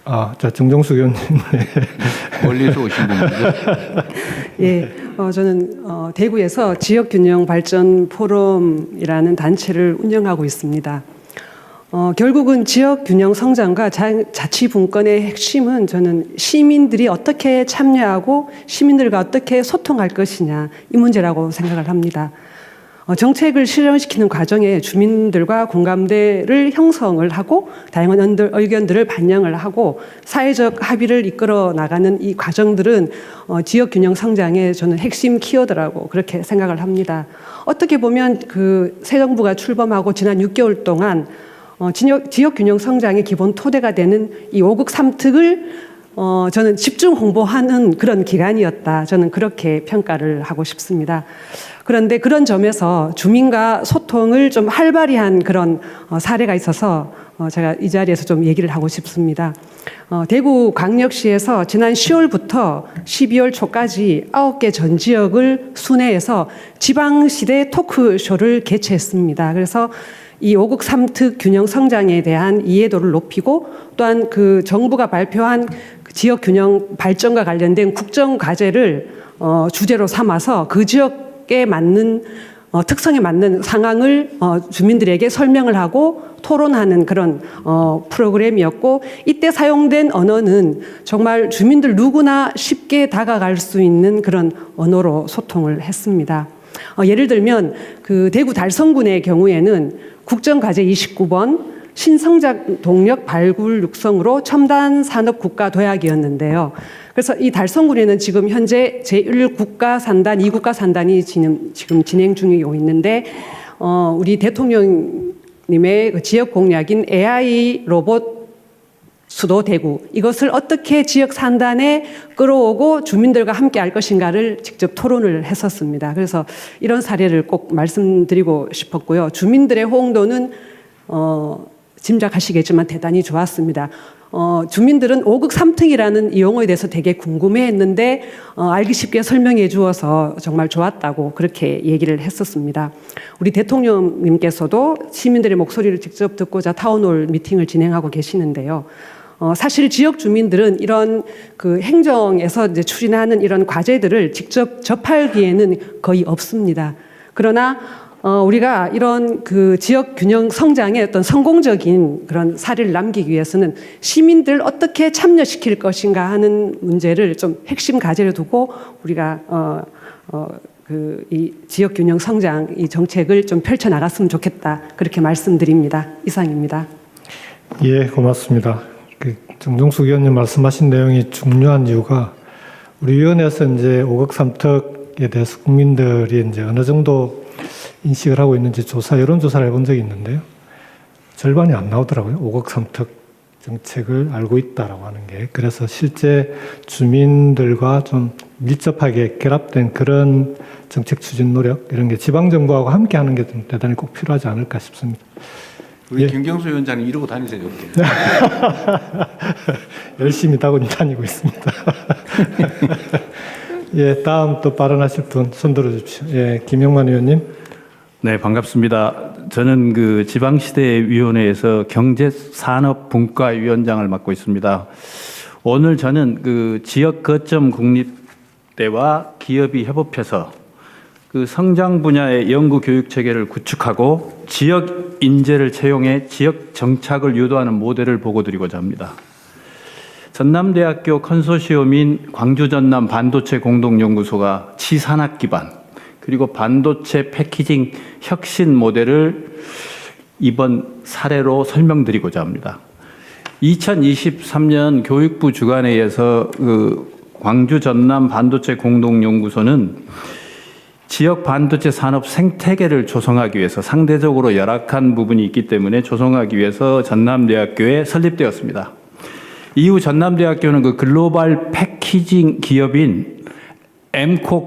자, 정정숙 의원님. 멀리서 오신 분인데. 예, 저는 대구에서 지역균형발전 포럼이라는 단체를 운영하고 있습니다. 결국은 지역균형 성장과 자치분권의 핵심은 저는 시민들이 어떻게 참여하고 시민들과 어떻게 소통할 것이냐 이 문제라고 생각을 합니다. 정책을 실현시키는 과정에 주민들과 공감대를 형성을 하고 다양한 의견들을 반영을 하고 사회적 합의를 이끌어 나가는 이 과정들은 지역균형 성장의 저는 핵심 키워드라고 그렇게 생각을 합니다. 어떻게 보면 그 새 정부가 출범하고 지난 6개월 동안 지역균형 성장의 기본 토대가 되는 이 5국 3특을 저는 집중 홍보하는 그런 기간이었다. 저는 그렇게 평가를 하고 싶습니다. 그런데 그런 점에서 주민과 소통을 좀 활발히 한 그런 사례가 있어서 제가 이 자리에서 좀 얘기를 하고 싶습니다. 대구광역시에서 지난 10월부터 12월 초까지 9개 전 지역을 순회해서 지방시대 토크쇼를 개최했습니다. 그래서 이 5국 3특 균형 성장에 대한 이해도를 높이고 또한 그 정부가 발표한 지역 균형 발전과 관련된 국정 과제를 주제로 삼아서 그 지역에 맞는 특성에 맞는 상황을 주민들에게 설명을 하고 토론하는 그런 프로그램이었고 이때 사용된 언어는 정말 주민들 누구나 쉽게 다가갈 수 있는 그런 언어로 소통을 했습니다. 예를 들면 그 대구 달성군의 경우에는 국정과제 29번 신성장 동력 발굴 육성으로 첨단 산업 국가 도약이었는데요. 그래서 이 달성군에는 지금 현재 제1국가 산단, 2국가 산단이 지금 진행 중이고 있는데 우리 대통령님의 그 지역 공약인 AI 로봇 수도 대구 이것을 어떻게 지역 산단에 끌어오고 주민들과 함께 할 것인가를 직접 토론을 했었습니다. 그래서 이런 사례를 꼭 말씀드리고 싶었고요. 주민들의 호응도는 짐작하시겠지만 대단히 좋았습니다. 주민들은 5국 3특이라는 이 용어에 대해서 되게 궁금해했는데 알기 쉽게 설명해 주어서 정말 좋았다고 그렇게 얘기를 했었습니다. 우리 대통령님께서도 시민들의 목소리를 직접 듣고자 타운홀 미팅을 진행하고 계시는데요. 사실 지역 주민들은 이런 그 행정에서 이제 추진하는 이런 과제들을 직접 접할 기회는 거의 없습니다. 그러나 우리가 이런 그 지역 균형 성장의 어떤 성공적인 그런 사례를 남기기 위해서는 시민들 어떻게 참여시킬 것인가 하는 문제를 좀 핵심 과제로 두고 우리가 이 지역 균형 성장 이 정책을 좀 펼쳐 나갔으면 좋겠다 그렇게 말씀드립니다. 이상입니다. 예, 고맙습니다. 정정숙 의원님 말씀하신 내용이 중요한 이유가 우리 위원회에서 이제 5국 3특에 대해서 국민들이 이제 어느 정도 인식을 하고 있는지 여론조사를 해본 적이 있는데요. 절반이 안 나오더라고요. 5국 3특 정책을 알고 있다라고 하는 게. 그래서 실제 주민들과 좀 밀접하게 결합된 그런 정책 추진 노력, 이런 게 지방정부하고 함께 하는 게 좀 대단히 꼭 필요하지 않을까 싶습니다. 우리 김경수 위원장님 이러고 다니세요. 열심히 다니고 있습니다. 예, 다음 또 발언하실 분 손 들어주십시오. 예, 김영만 의원님. 네, 반갑습니다. 저는 그 지방시대위원회에서 경제산업분과위원장을 맡고 있습니다. 오늘 저는 그 지역 거점 국립대와 기업이 협업해서 그 성장 분야의 연구 교육 체계를 구축하고 지역 인재를 채용해 지역 정착을 유도하는 모델을 보고드리고자 합니다. 전남대학교 컨소시엄인 광주 전남 반도체 공동연구소가 치산학 기반 그리고 반도체 패키징 혁신 모델을 이번 사례로 설명드리고자 합니다. 2023년 교육부 주관회의에서 그 광주 전남 반도체 공동연구소는 지역 반도체 산업 생태계를 조성하기 위해서 상대적으로 열악한 부분이 있기 때문에 조성하기 위해서 전남대학교에 설립되었습니다. 이후 전남대학교는 그 글로벌 패키징 기업인 엠코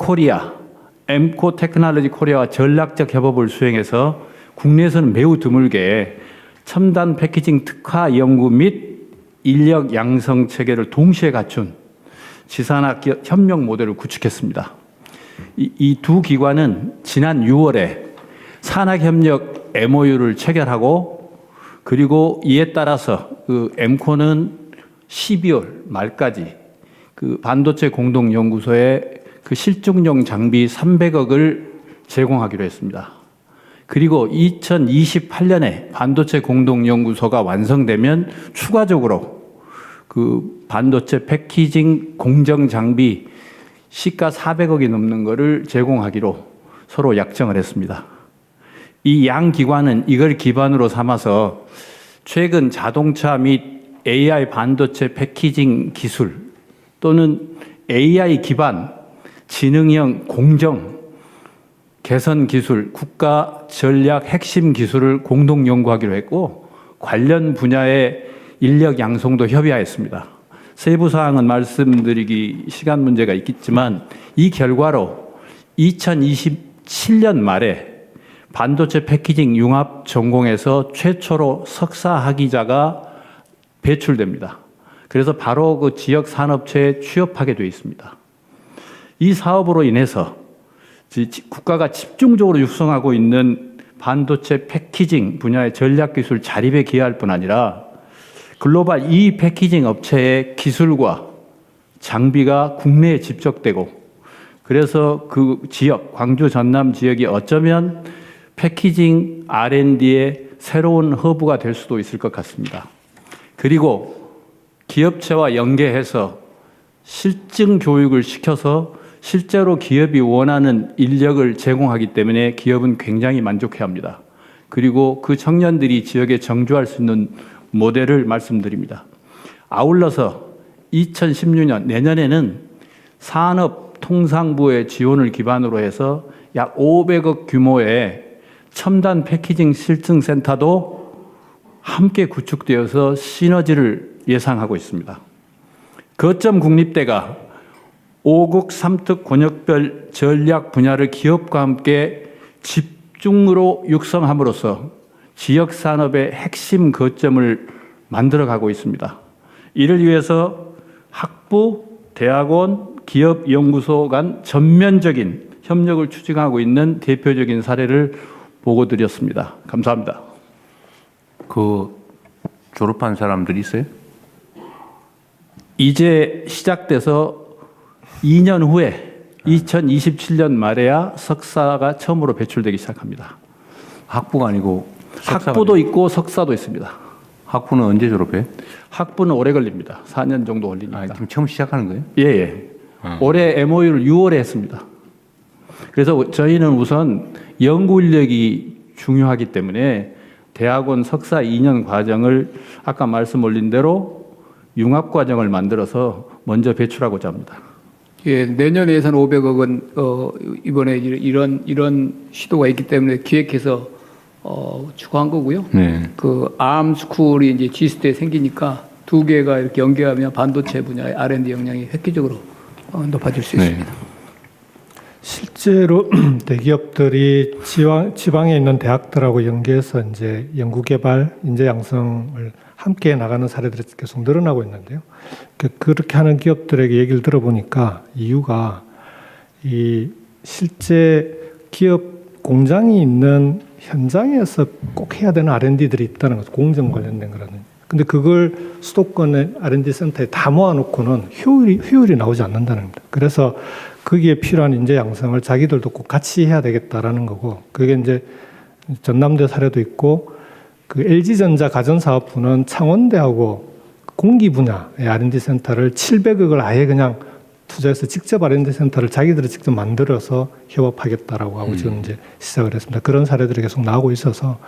테크놀로지 코리아와 전략적 협업을 수행해서 국내에서는 매우 드물게 첨단 패키징 특화 연구 및 인력 양성 체계를 동시에 갖춘 지산학 협력 모델을 구축했습니다. 이 두 기관은 지난 6월에 산학협력 MOU를 체결하고 그리고 이에 따라서 그 엠코는 12월 말까지 그 반도체 공동연구소에 그 실증용 장비 300억을 제공하기로 했습니다. 그리고 2028년에 반도체 공동연구소가 완성되면 추가적으로 그 반도체 패키징 공정 장비 시가 400억이 넘는 것을 제공하기로 서로 약정을 했습니다. 이 양 기관은 이걸 기반으로 삼아서 최근 자동차 및 AI 반도체 패키징 기술 또는 AI 기반 지능형 공정 개선 기술, 국가 전략 핵심 기술을 공동 연구하기로 했고 관련 분야의 인력 양성도 협의하였습니다. 세부 사항은 말씀드리기 시간 문제가 있겠지만 이 결과로 2027년 말에 반도체 패키징 융합 전공에서 최초로 석사 학위자가 배출됩니다. 그래서 바로 그 지역 산업체에 취업하게 되어 있습니다. 이 사업으로 인해서 국가가 집중적으로 육성하고 있는 반도체 패키징 분야의 전략기술 자립에 기여할 뿐 아니라 글로벌 이 패키징 업체의 기술과 장비가 국내에 집적되고 그래서 그 지역, 광주 전남 지역이 어쩌면 패키징 R&D의 새로운 허브가 될 수도 있을 것 같습니다. 그리고 기업체와 연계해서 실증 교육을 시켜서 실제로 기업이 원하는 인력을 제공하기 때문에 기업은 굉장히 만족해야 합니다. 그리고 그 청년들이 지역에 정주할 수 있는 모델을 말씀드립니다. 아울러서 2016년 내년에는 산업통상부의 지원을 기반으로 해서 약 500억 규모의 첨단 패키징 실증센터도 함께 구축되어서 시너지를 예상하고 있습니다. 거점 국립대가 5국 3특 권역별 전략 분야를 기업과 함께 집중으로 육성함으로써 지역 산업의 핵심 거점을 만들어가고 있습니다. 이를 위해서 학부, 대학원, 기업, 연구소 간 전면적인 협력을 추진하고 있는 대표적인 사례를 보고드렸습니다. 감사합니다. 그 졸업한 사람들이 있어요? 이제 시작돼서 2년 후에 2027년 말에야 석사가 처음으로 배출되기 시작합니다. 학부가 아니고 학부도 있고 석사도 있습니다. 학부는 언제 졸업해? 학부는 오래 걸립니다. 4년 정도 걸리니까. 지금 처음 시작하는 거예요? 예, 예. 올해 MOU를 6월에 했습니다. 그래서 저희는 우선 연구 인력이 중요하기 때문에 대학원 석사 2년 과정을 아까 말씀 올린 대로 융합 과정을 만들어서 먼저 배출하고자 합니다. 예, 내년 예산 500억은 이번에 이런 시도가 있기 때문에 기획해서 추가한 거고요. 네. 그 암스쿨이 이제 지스트에 생기니까 두 개가 이렇게 연계하면 반도체 분야의 R&D 역량이 획기적으로 높아질 수 있습니다. 실제로 대기업들이 지방에 있는 대학들하고 연계해서 이제 연구개발, 인재 양성을 함께 나가는 사례들이 계속 늘어나고 있는데요. 그렇게 하는 기업들에게 얘기를 들어보니까 이유가 이 실제 기업 공장이 있는 현장에서 꼭 해야 되는 R&D들이 있다는 거죠. 공정 관련된 거라든지. 근데 그걸 수도권의 R&D 센터에 다 모아놓고는 효율이 나오지 않는다는 겁니다. 그래서 거기에 필요한 인재 양성을 자기들도 꼭 같이 해야 되겠다라는 거고, 그게 이제 전남대 사례도 있고, 그 LG전자 가전사업부는 창원대하고 공기 분야의 R&D 센터를 700억을 아예 그냥 투자해서 직접 R&D 센터를 자기들이 직접 만들어서 협업하겠다라고 하고 지금 이제 시작을 했습니다. 그런 사례들이 계속 나오고 있어서